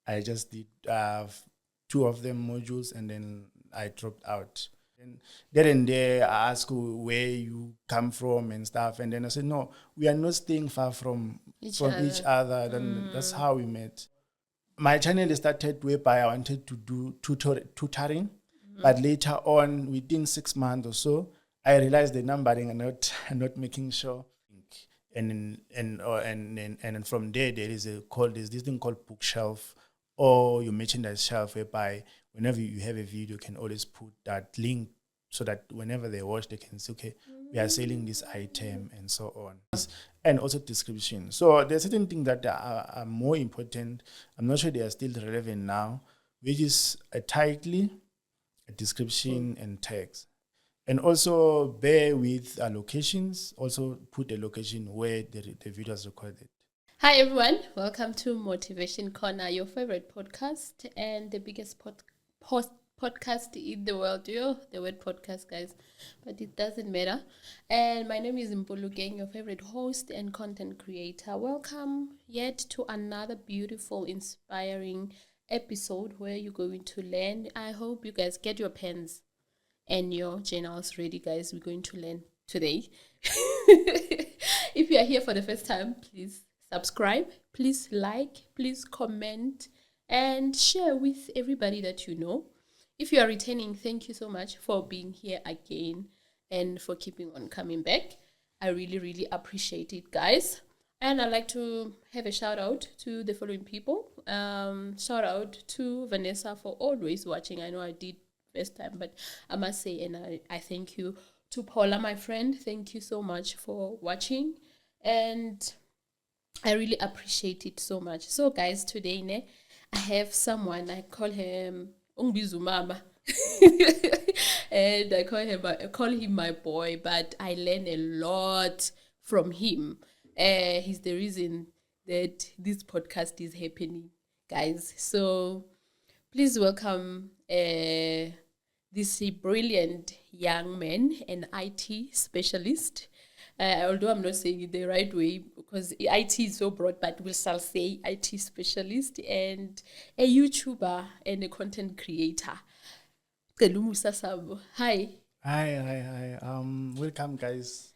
I just did two of them modules, and then I dropped out. And there, I asked where you come from and stuff, and then I said, no, we are not staying far from each other. Then that's how we met. My channel started whereby I wanted to do tutoring, but later on, within 6 months or so, I realized the numbering and not making sure. And from there is there's this thing called bookshelf or your merchandise shelf, whereby whenever you have a video, you can always put that link so that whenever they watch, they can say, okay, we are selling this item and so on. And also description. So there are certain things that are more important. I'm not sure they are still relevant now, which is a title, a description, and text. And also bear with locations. Also put a location where the video is recorded. Hi everyone, welcome to Motivation Corner, your favorite podcast and the biggest podcast in the world. The word podcast, guys, but it doesn't matter. And my name is Mpulu Gang, your favorite host and content creator. Welcome yet to another beautiful, inspiring episode where you're going to learn. I hope you guys get your pens and your journals ready, guys. We're going to learn today. If you are here for the first time, please subscribe, please like, please comment, and share with everybody that you know. If you are returning, thank you so much for being here again and for keeping on coming back. I really, really appreciate it, guys. And I'd like to have a shout out to the following people. Shout out to Vanessa for always watching. I know I did first time, but I must say, and I thank you to Paula, my friend. Thank you so much for watching, and I really appreciate it so much. So guys, today I have someone, I call him Ungbizu Mama. And I call him my boy, but I learn a lot from him. He's the reason that this podcast is happening, guys. So please welcome this brilliant young man, an IT specialist. Although I'm not saying it the right way because IT is so broad, but we'll still say IT specialist and a YouTuber and a content creator. Celumusa Sambo. Hi. Hi. Welcome, guys.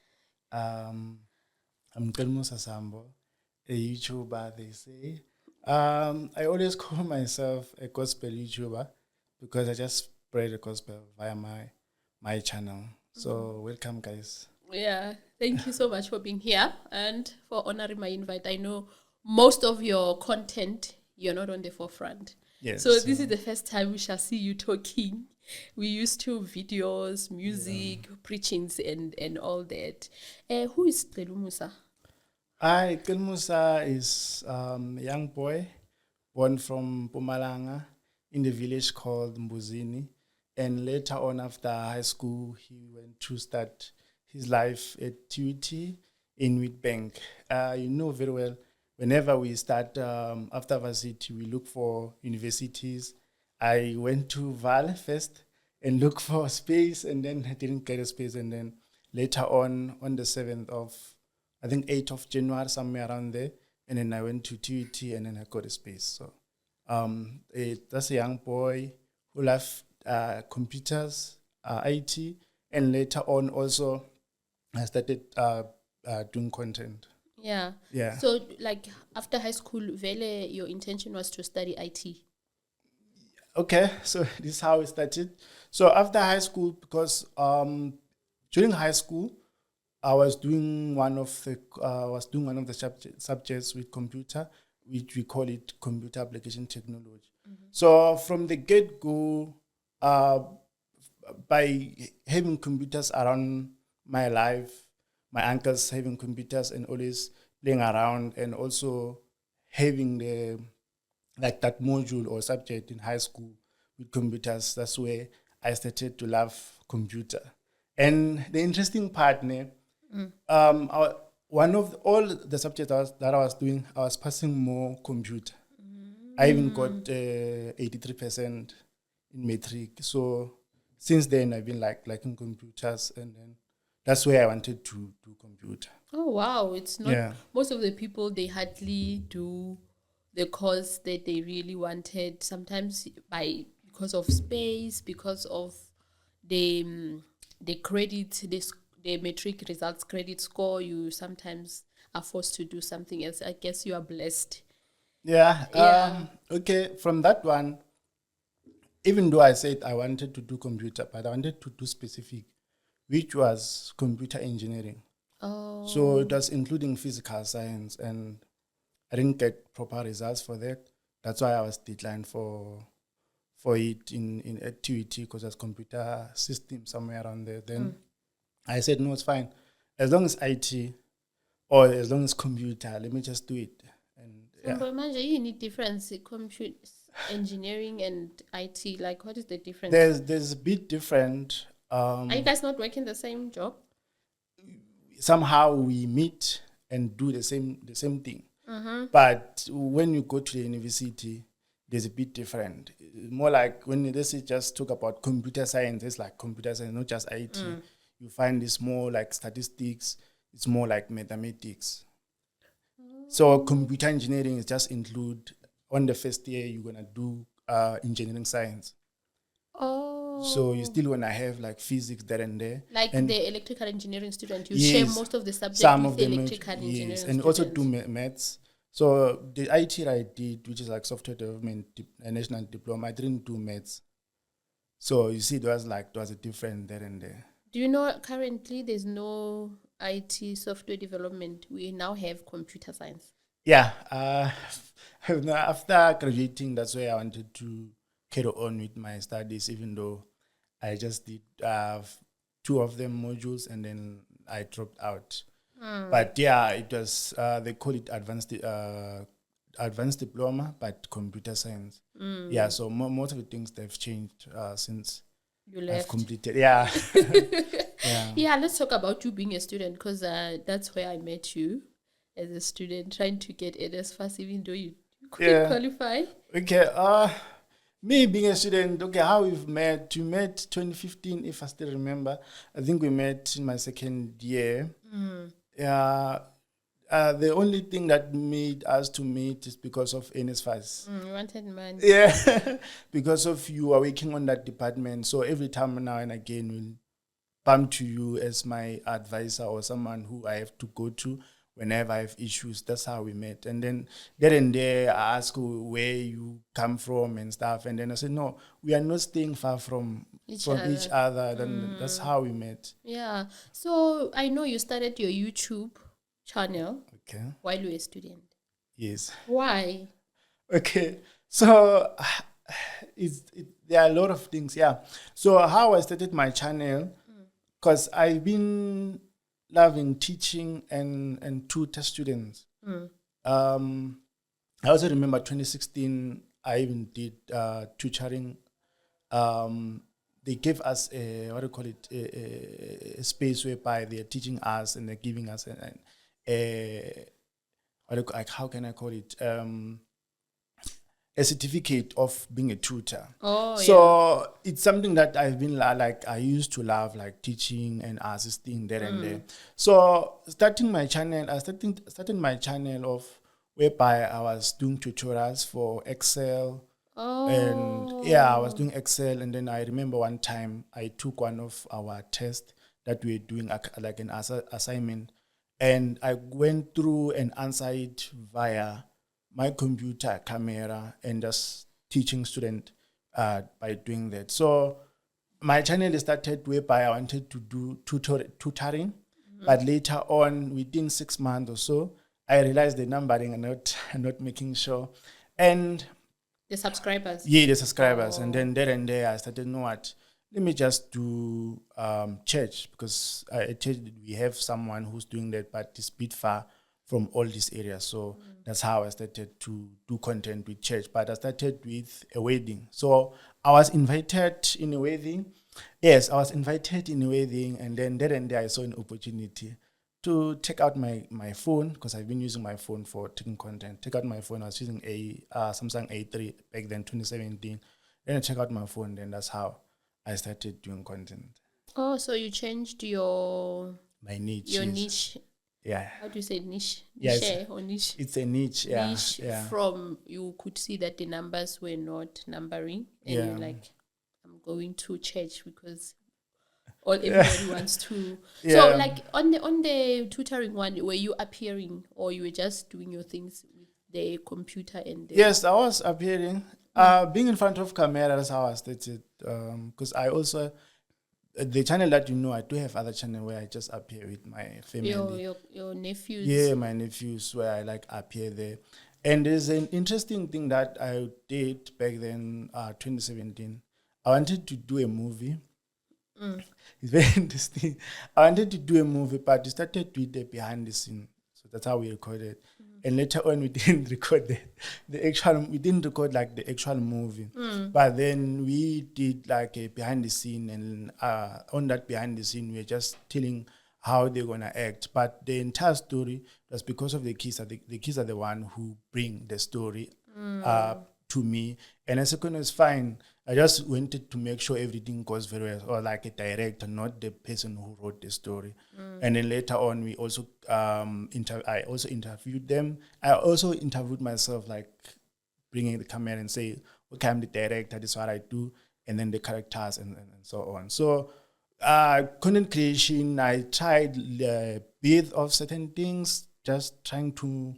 I'm Celumusa Sambo, a YouTuber, they say. I always call myself a gospel YouTuber because I just spread the gospel via my channel. So welcome, guys. Yeah, thank you so much for being here and for honoring my invite. I know most of your content, you're not on the forefront. Yes. So this is the first time we shall see you talking. We used to videos, music, preachings, and all that. Who is Celumusa? Celumusa is a young boy born from Mpumalanga in the village called Mbuzini. And later on, after high school, he went to start his life at TUT in Witbank. You know very well, whenever we start after varsity, we look for universities. I went to Val first and looked for a space, and then I didn't get a space. And then later on the 7th of, I think 8th of January, somewhere around there, and then I went to TUT and then I got a space. So that's a young boy who loved computers, IT, and later on also I started doing content. Yeah. Yeah. So like after high school, Vele, your intention was to study IT. Okay, so this is how it started. So after high school, because during high school, I was doing one of the subjects with computer, which we call it computer application technology. Mm-hmm. So from the get-go, by having computers around my life, my uncles having computers and always playing around, and also having that module or subject in high school with computers, that's where I started to love computer. And the interesting part, one of all the subjects that I was doing, I was passing more computer. I even got 83% in matric. So since then, I've been liking computers, and then that's where I wanted to do computer. Oh wow! It's not most of the people, they hardly do the course that they really wanted. Sometimes because of space, because of the credit, the metric results credit score, you sometimes are forced to do something else. I guess you are blessed. Yeah. Yeah. Okay. From that one, even though I said I wanted to do computer, but I wanted to do specific, which was computer engineering. So it Oh. was including physical science, and I didn't get proper results for that. That's why I was declined for it in activity because there's computer system somewhere around there. Then I said no, it's fine, as long as IT or as long as computer, let me just do it. And yeah, But imagine you need difference computer engineering and IT. Like, what is the difference? there's a bit different. Are you guys not working the same job? Somehow we meet and do the same thing. But when you go to the university, there's a bit different. More like when this is just talk about computer science, it's like computer science, not just IT. You find it's more like statistics, it's more like mathematics. So computer engineering is just include on the first year you're gonna do engineering science. Oh. So you still wanna have like physics there and there. Like and the electrical engineering student, you share yes, most of the subject some with of the them electrical engineering yes, student. and also do maths. So the IT I did, which is like software development, national diploma, I didn't do maths. So you see, there was a difference there and there. Do you know currently there's no IT software development? We now have computer science. Yeah. After graduating, that's where I wanted to carry on with my studies, even though I just did two of them modules and then I dropped out. But yeah, it was they call it advanced diploma, but computer science. Yeah, so most of the things they've changed since You I've left. completed. Yeah, yeah, Yeah, let's talk about you being a student because that's where I met you as a student, trying to get NS fast, even though you couldn't yeah. qualify. Okay. Me being a student. Okay, how we've met? We met 2015, if I still remember. I think we met in my second year. Yeah. The only thing that made us to meet is because of NSFAS. You wanted money. Yeah, because of you are working on that department. So every time now and again, we'll bump to you as my advisor or someone who I have to go to whenever I have issues. That's how we met. And then there and there, I ask where you come from and stuff. And then I said, no, we are not staying far from each other. Then that's how we met. Yeah. So I know you started your YouTube channel Okay. while you were a student. Yes. Why? Okay. So there are a lot of things. Yeah. So how I started my channel, because I've been loving teaching and tutor students. I also remember 2016, I even did tutoring. They gave us a, what do you call it, a space whereby they're teaching us and they're giving us how can I call it? A certificate of being a tutor. Oh, so it's something that I've been like I used to love, like teaching and assisting there and there. So starting my channel, I started my channel off whereby I was doing tutorials for Excel. And yeah, I was doing Excel, and then I remember one time I took one of our tests that we were doing like an assignment, and I went through and answered it via my computer camera and just teaching student by doing that. So my channel started whereby I wanted to do tutoring, but later on, within 6 months or so, I realized the numbering and not making sure, and the subscribers. yeah, the subscribers, and then there and there I started, know what, let me just do church, because at church we have someone who's doing that, but it's a bit far from all these areas. So that's how I started to do content with church. But I started with a wedding. So I was invited in a wedding. Yes, I was invited in a wedding, and then there and there I saw an opportunity to take out my phone, because I've been using my phone for taking content. Take out my phone. I was using a Samsung A3 back then, 2017. Then I check out my phone. Then that's how I started doing content. Oh, so you changed your My niche. your Yes. niche. Yeah. How do you say niche? Yeah, Niche or niche? it's a niche. Yeah. Niche Yeah. from you could see that the numbers were not numbering, and Yeah. you're like, I'm going to church because all everybody wants to. So Yeah. like on the tutoring one, were you appearing or you were just doing your things with the computer and the Yes, I was appearing. Being in front of camera, that's how I started. Because I also, the channel that you know, I do have other channel where I just appear with my family. your nephews? Yeah, my nephews, where I like appear there. And there's an interesting thing that I did back then, 2017. I wanted to do a movie. It's very interesting. I wanted to do a movie, but we started with the behind the scene. So that's how we recorded. And later on, we didn't record we didn't record like the actual movie. But then we did like a behind the scene, and on that behind the scene, we were just telling how they're gonna act. But the entire story was because of the kids. The kids are the one who bring the story to me. And the second was fine. I just wanted to make sure everything goes very well, or like a director, not the person who wrote the story. And then later on, we also I also interviewed them. I also interviewed myself, like bringing the camera and say, okay, I'm the director, this is what I do, and then the characters and so on. So content creation, I tried a bit of certain things, just trying to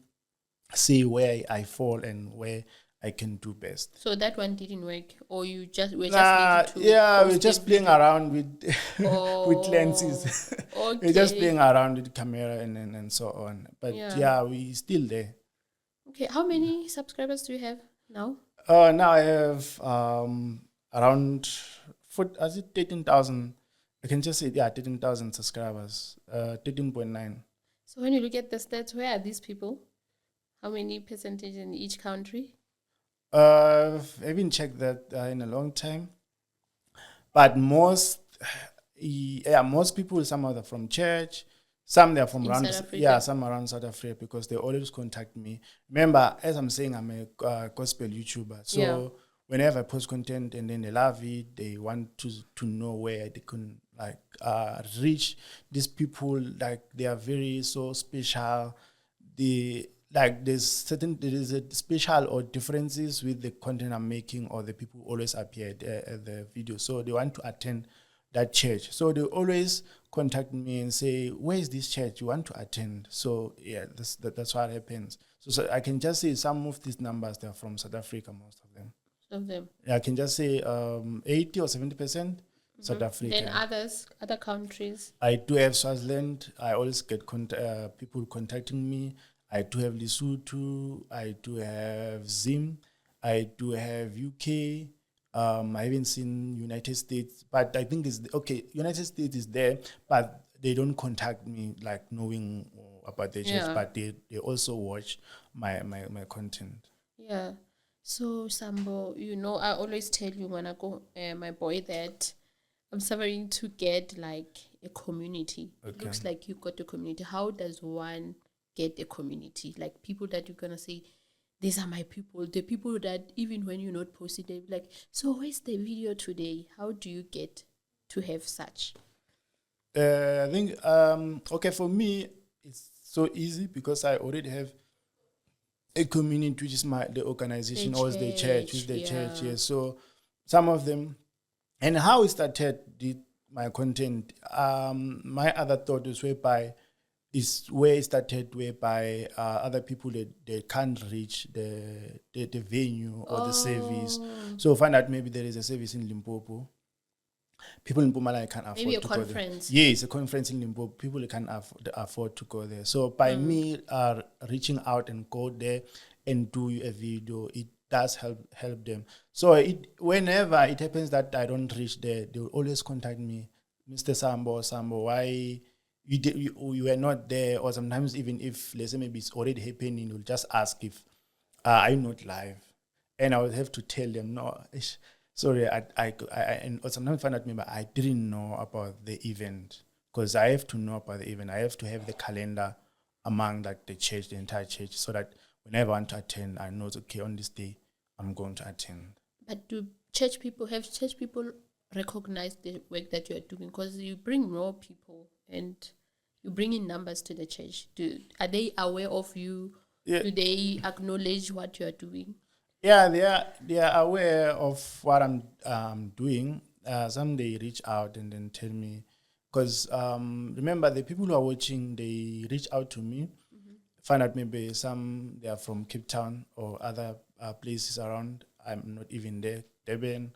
see where I fall and where I can do best. So that one didn't work, or you just were just lazy to Yeah, we're post just the playing video? around with with lenses. We're just Okay. playing around with camera and so on. But Yeah. yeah, we still there. Okay. How many subscribers do you have now? Now I have around is it 13,000? I can just say 13,000 subscribers. 13.9. So when you look at the stats, where are these people? How many percentage in each country? I haven't checked that in a long time. But most people, some are from church, some they're from In around, South Africa? some around South Africa, because they always contact me. Remember, as I'm saying, I'm a gospel YouTuber, so Yeah. whenever I post content and then they love it, they want to know where they can like reach these people. Like they are very so special. There is a special or differences with the content I'm making, or the people who always appear at the video. So they want to attend that church. So they always contact me and say, where is this church? You want to attend? So yeah, that's what happens. So I can just say some of these numbers, they're from South Africa, most of them. Of them. I can just say 80 or 70% South Africa. Then other countries. I do have Swaziland. I always get people contacting me. I do have Lesotho. I do have Zim. I do have UK. I haven't seen United States, but I think United States is there, but they don't contact me like knowing about the church, Yeah. but they also watch my content. Yeah. So Sambo, I always tell you when I go, my boy, that I'm suffering to get like a community. It Okay. looks like you got a community. How does one get a community? Like people that you're gonna say, these are my people. The people that even when you're not posting, they're like, so where's the video today? How do you get to have such? I think okay, for me it's so easy because I already have a community, which is the organization, The or is the church, which is the church, church. yeah. Yeah. So some of them, and how it started my content. My other thought is whereby other people they can't reach the venue or the service. Oh, So find out maybe there is a service in Limpopo. People in Mpumalanga can't afford maybe a to go there. conference. Yes, a conference in Limpopo. People can't afford to go there. So by me reaching out and go there and do a video, it does help them. So whenever it happens that I don't reach there, they will always contact me, Mr. Sambo, why you were not there? Or sometimes even if, let's say, maybe it's already happening, you'll just ask if are you not live? And I would have to tell them, no, sorry, and sometimes find out, maybe I didn't know about the event, because I have to know about the event. I have to have the calendar among like the church, the entire church, so that whenever I want to attend, I know, okay, on this day, I'm going to attend. But have church people recognize the work that you are doing? Because you bring more people and you bring in numbers to the church, are they aware of you? Yeah. Do they acknowledge what you are doing? Yeah, they are aware of what I'm doing. Some they reach out and then tell me, because remember the people who are watching, they reach out to me, find out maybe some they are from Cape Town or other places around. I'm not even there, Durban,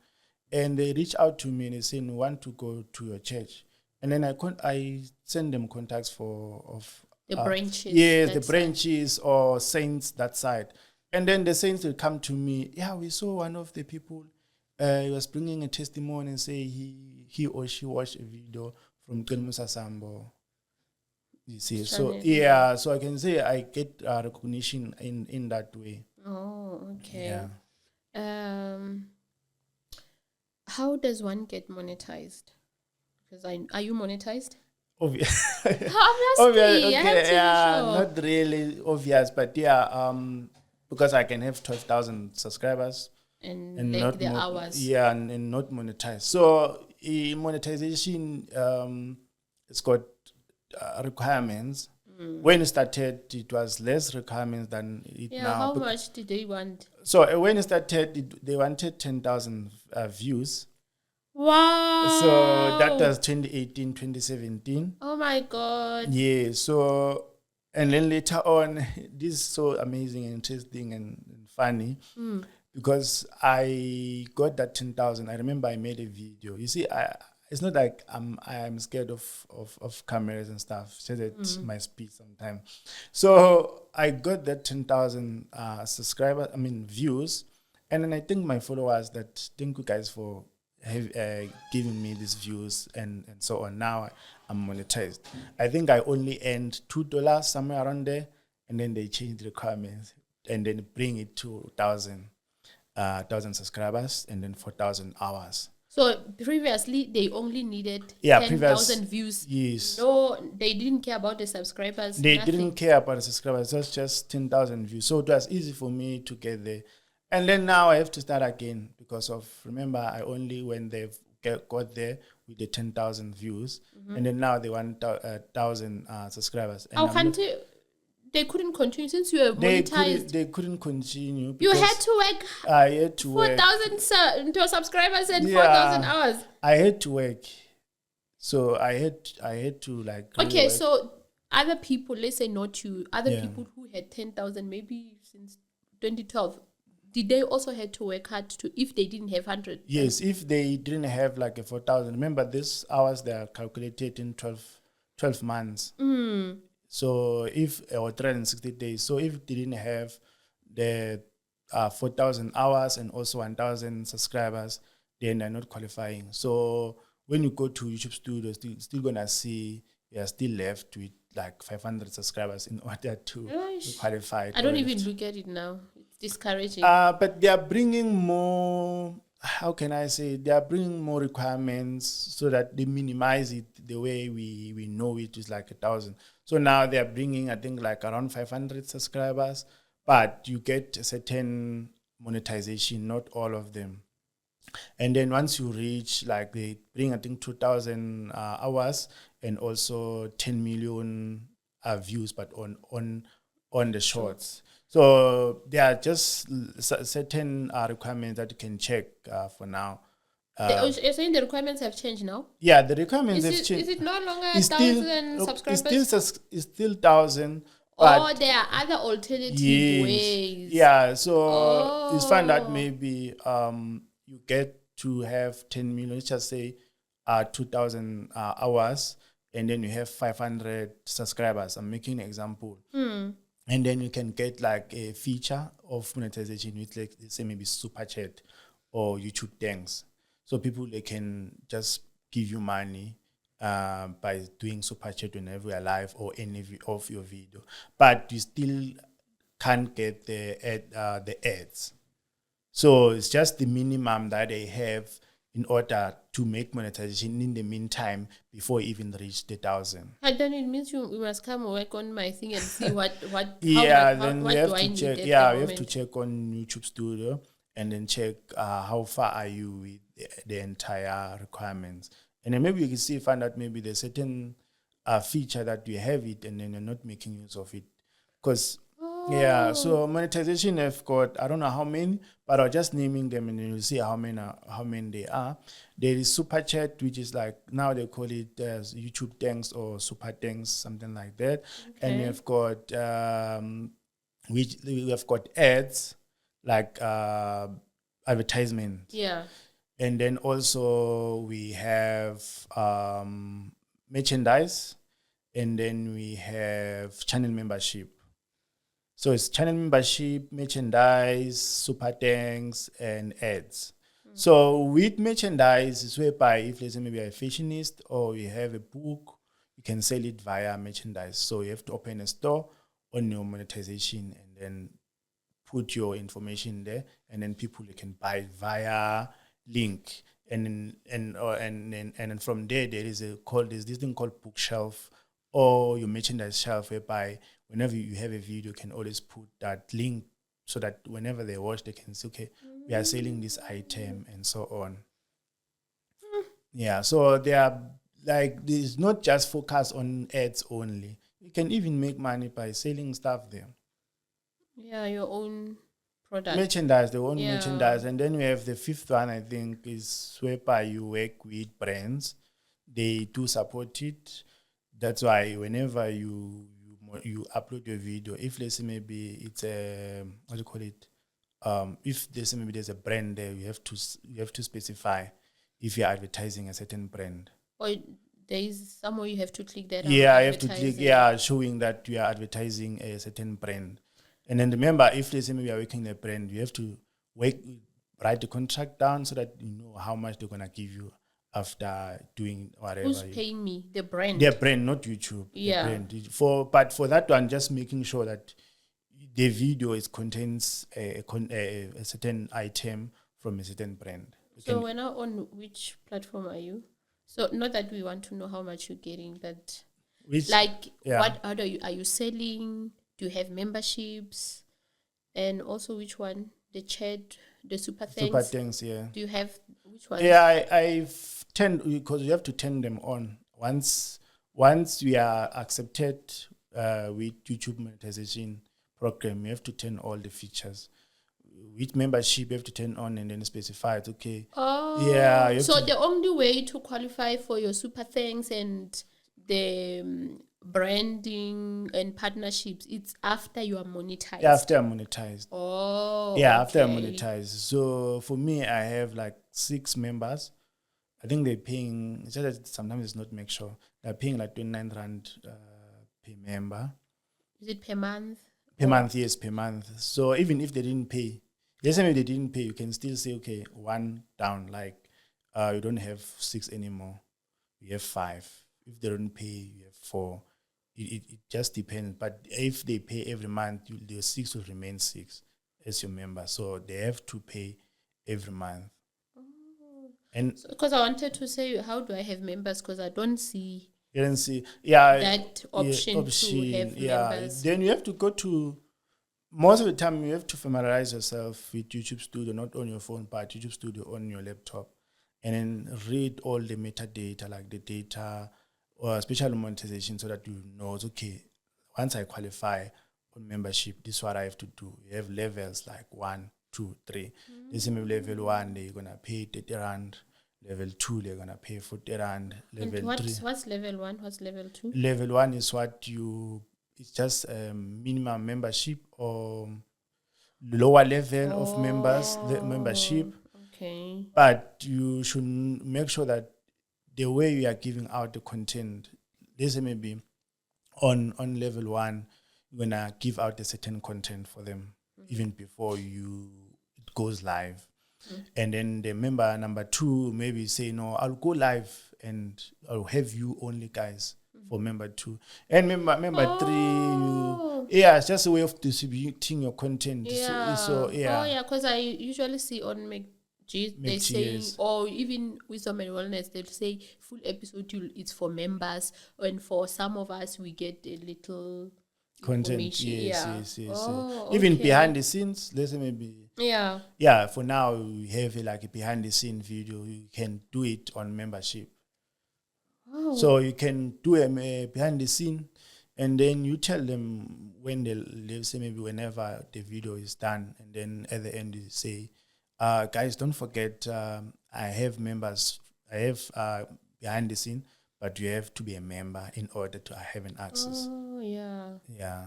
and they reach out to me and they say, "We want to go to your church," and then I send them contacts of The branches. yes, the that side. branches or saints that side. And then the saints will come to me. Yeah, we saw one of the people. He was bringing a testimony and say he or she watched a video from Celumusa Sambo. You see, so Channel, yeah, so I can say I get recognition in that way. Oh, okay. Yeah. How does one get monetized? Because are you monetized? Obvious. Obviously, Obvious. I have to Okay, be yeah, sure. not really obvious, but yeah, because I can have 12,000 subscribers. And like the hours. Yeah, and not monetize. So monetization, it's got requirements. When it started, it was less requirements than it Yeah, now. how much did they want? So when it started, they wanted 10,000 views. Wow. So that was 2018, 2017. Oh my God. Yeah. So and then later on, this is so amazing and interesting and funny. Because I got that 10,000. I remember I made a video. You see, it's not like I'm scared of cameras and stuff. It's just at my speed sometimes. So I got that 10,000 subscribers, views. And then I think my followers that thank you guys for giving me these views and so on. Now I'm monetized. I think I only earned $2 somewhere around there. And then they changed the requirements and then bring it to 1,000 subscribers and then 4,000 hours. So previously they only needed 10,000 views. Yes. No, they didn't care about the subscribers. They didn't care about the subscribers. It was just 10,000 views. So it was easy for me to get there. And then now I have to start again because of, remember, I only when they've got there with the 10,000 views. And then now they want 1,000 subscribers. And how can't they couldn't continue since you were monetized? They couldn't continue. You had to work. I had to 4,000 subscribers and 4,000 hours. I had to work. So I had to like. Okay, work. so other people, let's say not you, other people who had 10,000 maybe since 2012, did they also had to work hard to if they didn't have 100? Yes, if they didn't have like a 4,000. Remember, these hours they are calculated in 12 months. So if or 360 days. So if they didn't have the 4,000 hours and also 1,000 subscribers, then they're not qualifying. So when you go to YouTube Studio, still gonna see you're still left with like 500 subscribers in order to qualify. I don't even look at it now. It's discouraging. But they are bringing more. How can I say? They are bringing more requirements so that they minimize it the way we know it is like 1,000. So now they are bringing, I think, like around 500 subscribers, but you get a certain monetization, not all of them. And then once you reach, like they bring, I think, 2,000 hours and also 10 million views, but on the shorts. So there are just certain requirements that you can check for now. You're saying the requirements have changed now? Yeah, the requirements have changed. Is it no longer 1,000 subscribers? It's still 1,000. Or there are other alternative ways. Yeah, so it's fine that maybe you get to have 10 million, let's just say 2,000 hours, and then you have 500 subscribers. I'm making an example. And then you can get like a feature of monetization with, like, let's say maybe Super Chat or YouTube Thanks. So people, they can just give you money by doing Super Chat whenever you're live or any of your video. But you still can't get the ads. So it's just the minimum that they have in order to make monetization in the meantime before you even reach the 1,000. And then it means you must come work on my thing and see what we have to check. Yeah, we have to check on YouTube Studio and then check how far are you with the entire requirements. And then maybe you can find out maybe there's certain a feature that you have it and then you're not making use of it. Because yeah, so monetization have got, I don't know how many, but I'll just naming them and then you'll see how many they are. There is super chat, which is like now they call it YouTube thanks or super thanks, something like that. And we've got we have got ads like advertisement. Yeah. And then also we have merchandise, and then we have channel membership. So it's channel membership, merchandise, super thanks, and ads. So with merchandise, it's whereby if let's say maybe you're a fashionist or you have a book, you can sell it via merchandise. So you have to open a store on your monetization and then put your information there, and then people can buy it via link. And then from there there's this thing called bookshelf or your merchandise shelf, whereby whenever you have a video, you can always put that link so that whenever they watch, they can say, okay, we are selling this item and so on. Yeah, so they are like, there's not just focus on ads only. You can even make money by selling stuff there. Yeah, your own product. Merchandise, the own merchandise. And then we have the fifth one, I think, is whereby you work with brands. They do support it. That's why whenever you upload your video, if let's say maybe it's a, what do you call it? If there's maybe there's a brand there, you have to specify if you're advertising a certain brand. Or there is somewhere you have to click that. Yeah, I have to click, showing that you are advertising a certain brand. And then remember, if let's say maybe you're working a brand, you have to write the contract down so that you know how much they're gonna give you after doing whatever. Who's paying me? The brand. Their brand, not YouTube. Yeah. But for that one, just making sure that the video contains a certain item from a certain brand. So when on which platform are you? So not that we want to know how much you're getting, but what other are you selling? Do you have memberships? And also which one? The chat, the super thanks. Super thanks, yeah. Do you have which one? Yeah, I've turned, because you have to turn them on. Once we are accepted with YouTube monetization program, you have to turn all the features. With membership, you have to turn on and then specify it. Okay. Oh. Yeah. So the only way to qualify for your super thanks and the branding and partnerships, it's after you are monetized. Yeah, after I'm monetized. Oh. Yeah, after I'm monetized. So for me, I have like 6 members. I think they're paying, it's just that sometimes it's not make sure. They're paying like 29 Rand per member. Is it per month? Per month, yes, per month. So even if they didn't pay, let's say if they didn't pay, you can still say, okay, 1 down, like you don't have 6 anymore. You have 5. If they don't pay, you have 4. It just depends. But if they pay every month, the 6 will remain 6 as your member. So they have to pay every month. And because I wanted to say, how do I have members? Because I don't see. You don't see, yeah, that option to have members. Then you have to go to, most of the time you have to familiarize yourself with YouTube Studio, not on your phone, but YouTube Studio on your laptop, and then read all the metadata, like the data or special monetization, so that you know, okay, once I qualify on membership, this is what I have to do. You have levels like 1, 2, 3. This is maybe level 1, they're gonna pay 30 Rand. Level 2, they're gonna pay 40 Rand. Level 3. What's level 1? What's level 2? Level 1 is it's just minimum membership or lower level of members, the membership. Okay. But you should make sure that the way you are giving out the content, let's say maybe on level 1, you're gonna give out a certain content for them even before it goes live. And then the member number 2 maybe say, no, I'll go live and I'll have you only guys for member 2. And member 3, it's just a way of distributing your content. Yeah. So yeah. Oh yeah, because I usually see on McG, they say, or even Wisdom and Wellness, they'll say full episode it's for members, and for some of us we get a little content. Yes. Oh, even behind the scenes, let's say maybe. Yeah. For now, we have like a behind the scene video. You can do it on membership. Oh, So you can do a behind the scene, and then you tell them when they say maybe whenever the video is done, and then at the end you say, guys, don't forget, I have members, I have behind the scene, but you have to be a member in order to have an access. Oh, yeah. Yeah.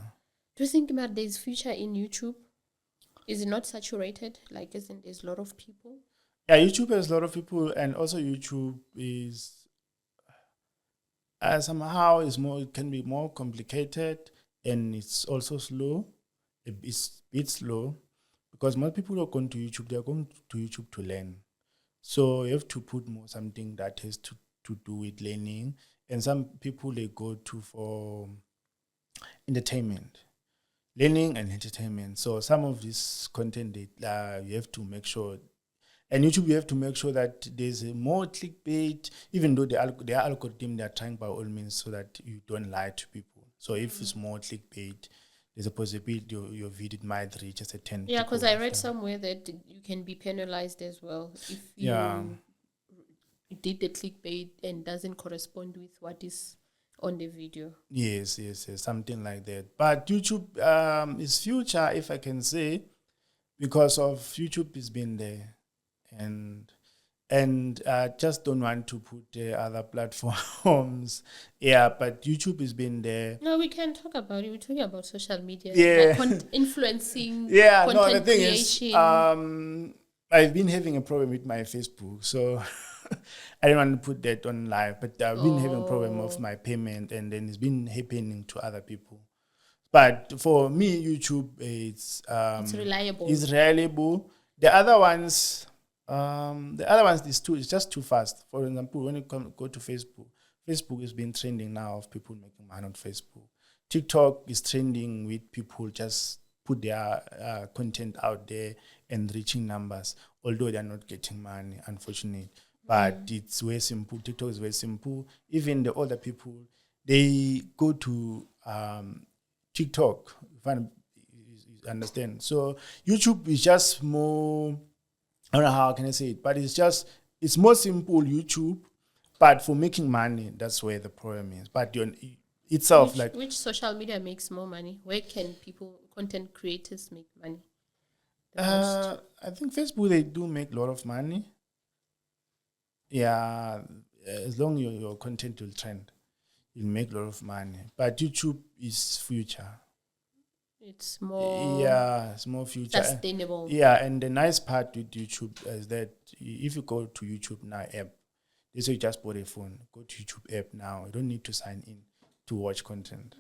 Do you think that there's future in YouTube? Is it not saturated? Like, isn't there's a lot of people? Yeah, YouTube has a lot of people, and also YouTube is somehow it can be more complicated, and it's also slow. It's a bit slow because most people who are going to YouTube, they're going to YouTube to learn. So you have to put more something that has to do with learning. And some people they go to for entertainment, learning and entertainment. So some of this content you have to make sure, and YouTube you have to make sure that there's a more clickbait, even though their algorithm they are trying by all means so that you don't lie to people. So if it's more clickbait, there's a possibility your video might reach a certain. Yeah, because I read somewhere that you can be penalized as well if you did the clickbait and doesn't correspond with what is on the video. Yes, something like that. But YouTube is future, if I can say, because of YouTube has been there, and just don't want to put the other platforms. Yeah, but YouTube has been there. No, we can talk about it. We're talking about social media. Yeah. Like influencing Yeah, content no, the thing creation. is, I've been having a problem with my Facebook, so I didn't want to put that on live, but I've been having a problem of my payment, and then it's been happening to other people. But for me, YouTube, it's reliable. It's reliable. The other ones, it's just too fast. For example, when you go to Facebook, Facebook has been trending now of people making money on Facebook. TikTok is trending with people just put their content out there and reaching numbers, although they're not getting money, unfortunately. But it's very simple. TikTok is very simple. Even the older people, they go to TikTok. You understand? So YouTube is just more, I don't know how can I say it, but it's more simple, YouTube, but for making money, that's where the problem is. But itself, which social media makes more money? Where can content creators make money? I think Facebook, they do make a lot of money. Yeah, as long as your content will trend, you'll make a lot of money. But YouTube is future. It's more it's more future sustainable. Yeah, and the nice part with YouTube is that if you go to YouTube now app, this you just bought a phone, go to YouTube app now. You don't need to sign in to watch content.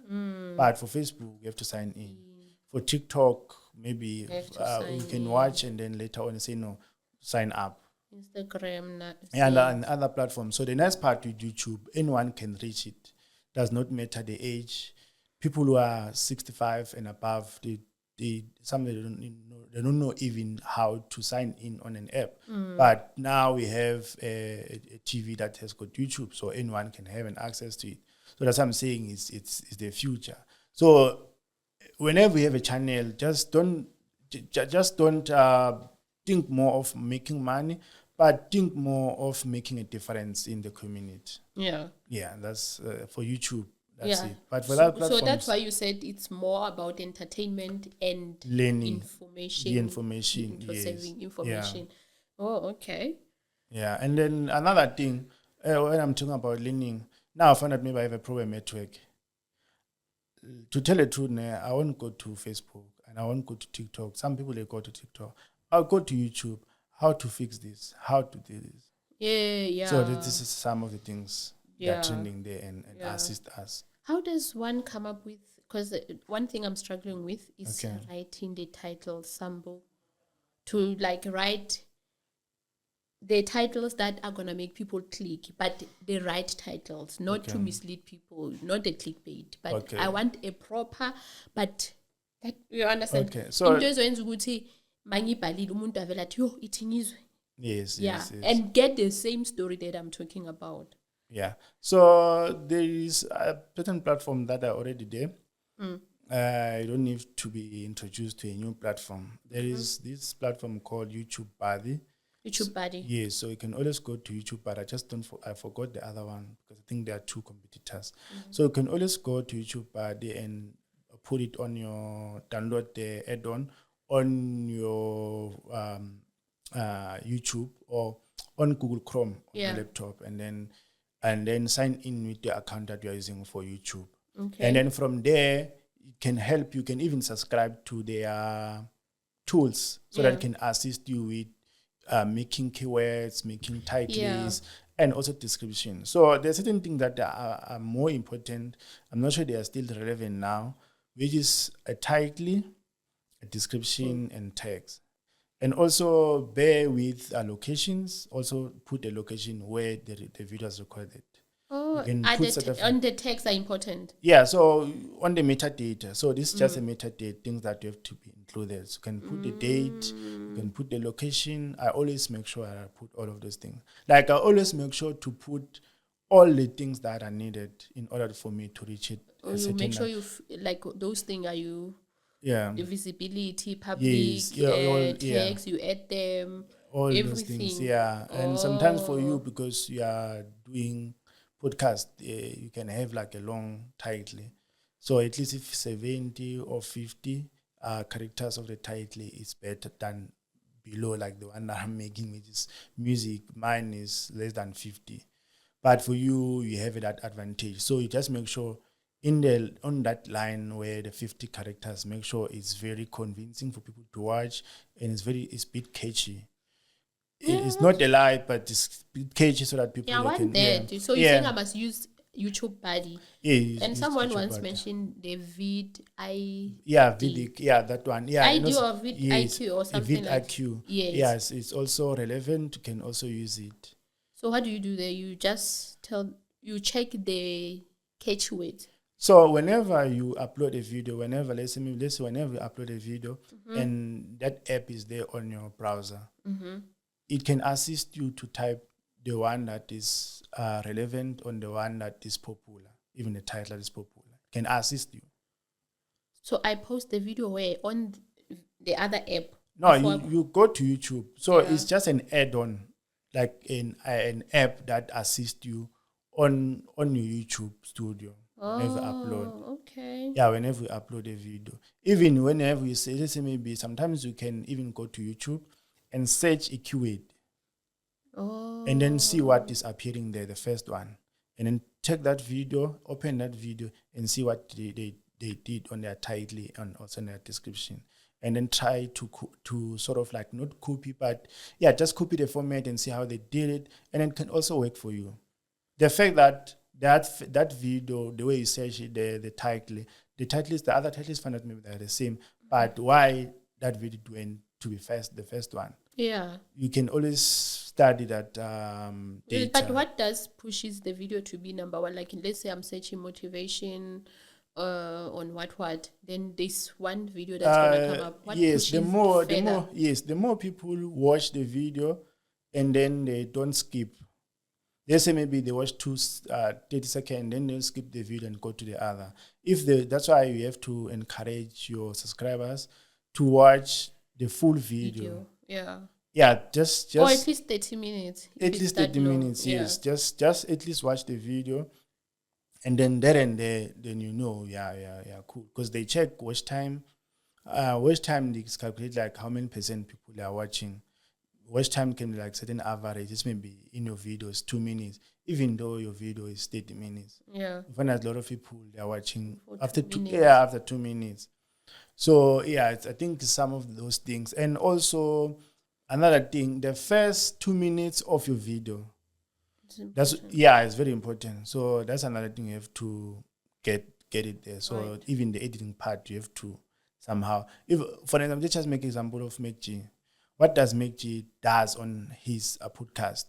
But for Facebook, you have to sign in. For TikTok, maybe you can watch and then later on say no, sign up. Instagram, and other platforms. So the nice part with YouTube, anyone can reach it. Does not matter the age. People who are 65 and above, they don't know even how to sign in on an app. But now we have a TV that has got YouTube, so anyone can have an access to it. So that's what I'm saying. It's the future. So whenever you have a channel, just don't think more of making money, but think more of making a difference in the community. Yeah, that's for YouTube. That's it. But for that platform, so that's why you said it's more about entertainment and learning information. The information, saving information. Yeah. Oh, okay. Yeah, and then another thing, when I'm talking about learning, now I found out maybe I have a problem at work. To tell the truth, I won't go to Facebook and I won't go to TikTok. Some people they go to TikTok. I'll go to YouTube. How to fix this? How to do this? Yeah. So this is some of the things that are trending there and assist us. How does one come up with? Because one thing I'm struggling with is writing the title Sambo, to write the titles that are gonna make people click, but the right titles, not to mislead people, not the clickbait. But I want a proper, but that, you understand? Okay, so yes, and get the same story that I'm talking about. Yeah. So there is a certain platform that are already there. You don't need to be introduced to a new platform. There is this platform called YouTube Buddy. YouTube buddy. Yes, so you can always go to YouTube, but I just don't. I forgot the other one because I think there are two competitors. So you can always go to YouTube buddy and put it on your download the add-on on your YouTube or on Google Chrome on your laptop, and then sign in with the account that you are using for YouTube. Okay. And then from there, it can help. You can even subscribe to their tools so that it can assist you with making keywords, making titles, and also description. So there are certain things that are more important. I'm not sure they are still relevant now, which is a title, a description, and text. And also bear with locations. Also put a location where the video is recorded. Oh, on the text are important. Yeah, so on the metadata. So this is just a metadata, things that you have to be included. So you can put the date, you can put the location. I always make sure I put all of those things. Like I always make sure to put all the things that are needed in order for me to reach it. You make sure you like those things are you. Yeah. The visibility, public, text, you add them. All everything. Those things, yeah. And sometimes for you, because you are doing podcast, you can have like a long title. So at least if 70 or 50 characters of the title is better than below, like the one that I'm making, which is music. Mine is less than 50. But for you, you have that advantage. So you just make sure on that line where the 50 characters, make sure it's very convincing for people to watch, and it's a bit catchy. It's not a lie, but it's catchy so that people can. So you think I must use YouTube buddy? Yeah. And someone once mentioned the vid that one. Yeah, ID or vid IQ or something like IQ. Yes, it's also relevant. You can also use it. So what do you do there? You just check the catch word. So whenever you upload a video, whenever you upload a video, and that app is there on your browser. It can assist you to type the one that is relevant on the one that is popular, even the title that is popular. Can assist you. So I post the video where on the other app? No, you go to YouTube. So it's just an add-on, like an app that assists you on your YouTube studio whenever you upload. Okay. Yeah, whenever you upload a video. Even whenever you say, let's say maybe sometimes you can even go to YouTube and search a keyword. And then see what is appearing there, the first one. And then check that video, open that video, and see what they did on their title and also in their description. And then try to sort of like not copy, but just copy the format and see how they did it. And it can also work for you. The fact that video, the way you search it, the other titles find out maybe they're the same. But why that video went to be the first one? Yeah. You can always study that data. But what does pushes the video to be number one? Like let's say I'm searching motivation on what? Then this one video that's gonna come up. What pushes the more people watch the video and then they don't skip. Let's say maybe they watch 30 seconds, then they'll skip the video and go to the other. That's why you have to encourage your subscribers to watch the full video. Yeah, just or at least 30 minutes. At least 30 minutes, yes. Just at least watch the video, and then there and there, then you know, cool. Because they check watch time. Watch time they calculate like how many percent people are watching. Watch time can be like certain averages. Maybe in your video is 2 minutes, even though your video is 30 minutes. Yeah. You find that a lot of people they are watching after 2 minutes. So I think some of those things, and also another thing, the first 2 minutes of your video, it's very important. So that's another thing you have to get it there. So even the editing part, you have to somehow. If for example, let's just make an example of MacG. What does MacG does on his podcast?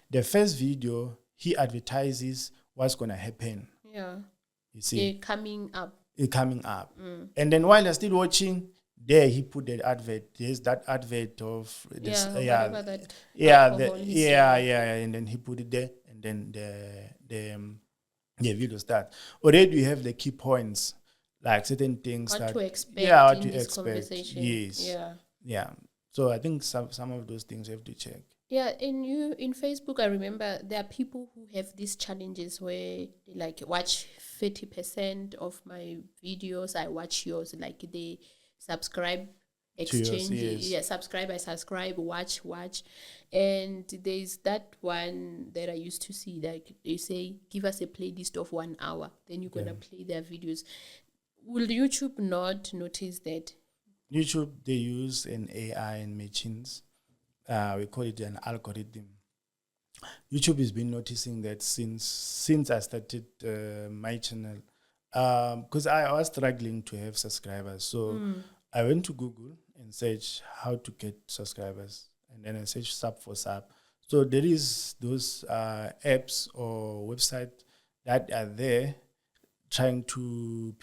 The first video, he advertises what's gonna happen. Yeah, you see, coming up. And then while you're still watching, there he put the advert. There's that advert of this. And then he put it there, and then the video starts. Already you have the key points, like certain things what to expect. What to this expect. Conversation. Yes. Yeah. So I think some of those things you have to check. Yeah, in Facebook, I remember there are people who have these challenges where they like watch 30% of my videos. I watch yours. Like they subscribe, To yours, exchange. yes. Yeah, subscribe. I subscribe. Watch. And there's that one that I used to see. Like they say, give us a playlist of 1 hour. Then you're gonna play their videos. Will YouTube not notice that? YouTube, they use an AI and machines. We call it an algorithm. YouTube has been noticing that since I started my channel, because I was struggling to have subscribers. So I went to Google and searched how to get subscribers, and then I searched sub for sub. So there is those apps or website that are there trying to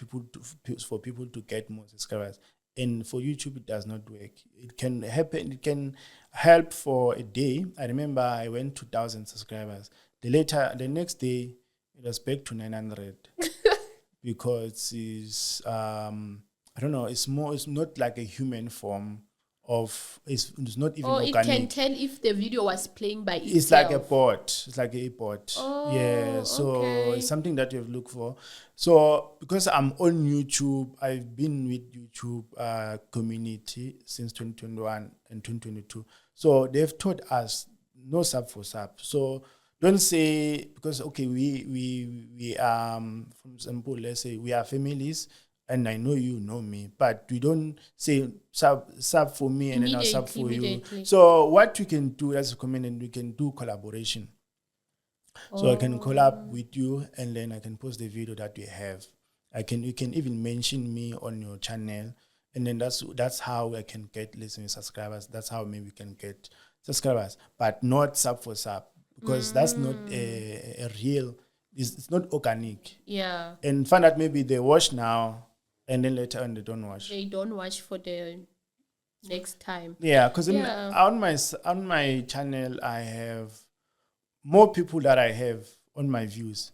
for people to get more subscribers. And for YouTube, it does not work. It can happen. It can help for a day. I remember I went to 1,000 subscribers. The next day, it was back to 900 because I don't know. It's not like a human form of. It's not even Or it can organic. tell if the video was playing by itself. It's like a bot. It's like a bot. Oh, Yeah. So okay. it's something that you have to look for. So because I'm on YouTube, I've been with YouTube community since 2021 and 2022. So they've taught us no sub for sub. So don't say because okay, we for example, let's say we are families and I know you know me, but we don't say sub for me and then I'll sub for you. Immediately. So what we can do as a community, we can do collaboration. So I can collab with you and then I can post the video that we have. You can even mention me on your channel, and then that's how I can get listening subscribers. That's how maybe we can get subscribers, but not sub for sub because that's not a real. It's not organic. Yeah. And find out maybe they watch now, and then later on they don't watch. They don't watch for the next time. Yeah, because Yeah. on my channel I have more people that I have on my views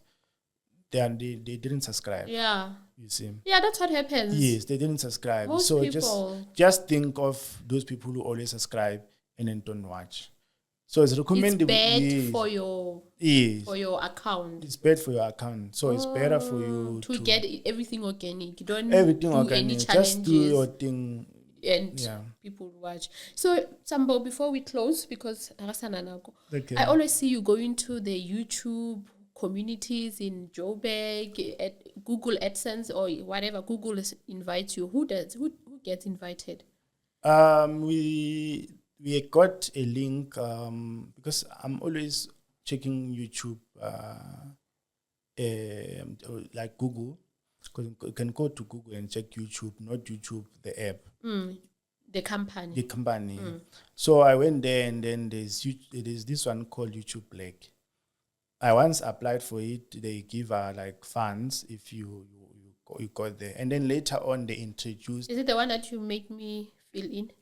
than they didn't subscribe. Yeah. You see. Yeah, that's what happens. Yes, they didn't subscribe. Most so people. just think of those people who always subscribe and then don't watch. So it's recommendable. It's bad for your account. It's bad for your account. So it's better for you to get everything organic. You don't everything do organic. any challenges. Just do your thing. And people watch. So Sambo, before we close, because I always see you going to the YouTube communities in Joburg, at Google AdSense or whatever Google invites you. Who gets invited? We got a link because I'm always checking YouTube like Google. Because you can go to Google and check YouTube, not YouTube, the app. The company. The company. So I went there and then there's this one called YouTube Black. I once applied for it. They give like funds if you got there. And then later on they introduced. Is it the one that you make me fill in?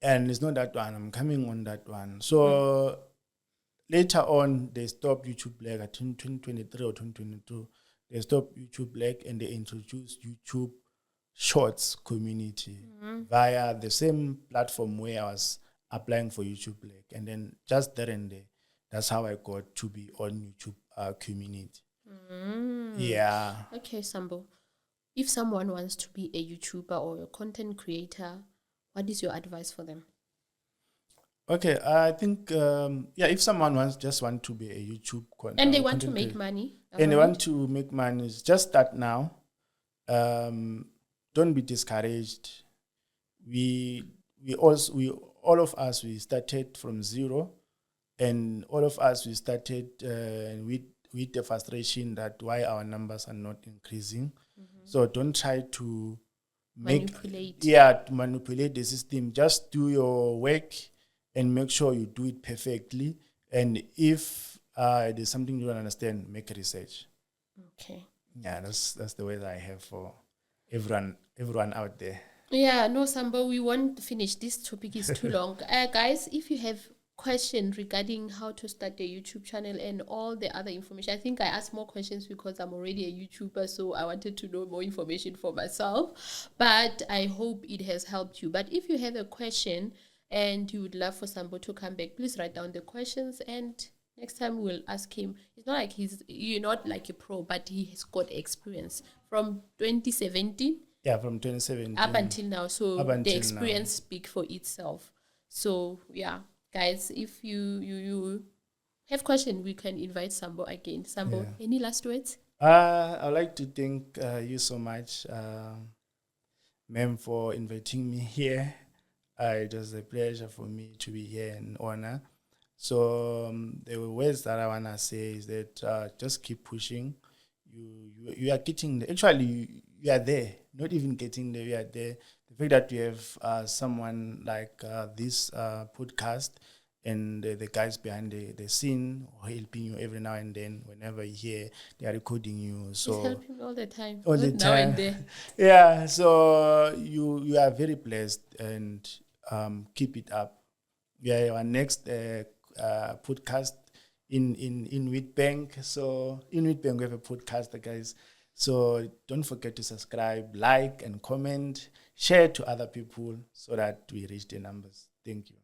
And it's not that one. I'm coming on that one. So later on they stopped YouTube Black. I think 2023 or 2022. They stopped YouTube Black and they introduced YouTube Shorts community via the same platform where I was applying for YouTube Black. And then just there and there, that's how I got to be on YouTube community. Yeah. Okay, Sambo. If someone wants to be a YouTuber or a content creator, what is your advice for them? Okay, I think if someone want to be a YouTube content and they want to make money, and they want to make money, just start now. Don't be discouraged. All of us we started from zero, and all of us we started with the frustration that why our numbers are not increasing. So don't try to manipulate the system. Just do your work and make sure you do it perfectly. And if there's something you don't understand, make a research. Okay. Yeah, that's the way that I have for everyone out there. Yeah, no, Sambo, we won't finish. This topic is too long. Guys, if you have questions regarding how to start a YouTube channel and all the other information, I think I asked more questions because I'm already a YouTuber, so I wanted to know more information for myself. But I hope it has helped you. But if you have a question, and you would love for Sambo to come back, please write down the questions, and next time we'll ask him. It's not like you're not like a pro, but he has got experience from 2017 Yeah, from 2017 up until now. So up the until experience speak for itself. So yeah, guys, if you have question, we can invite Sambo again. Sambo, Yeah. any last words? I'd like to thank you so much, ma'am, for inviting me here. It was a pleasure for me to be here and honor. So the words that I wanna say is that just keep pushing. You are getting there. Actually, you are there. Not even getting there. You are there. The fact that you have someone like this podcast and the guys behind the scene helping you every now and then. Whenever you hear, they are recording you. He's So helping all the time. all the Not now and time. then. Yeah. So you are very blessed and keep it up. Yeah, our next podcast in Wheatbank. So in Wheatbank we have a podcast, guys. So don't forget to subscribe, like, and comment, share to other people so that we reach the numbers. Thank you.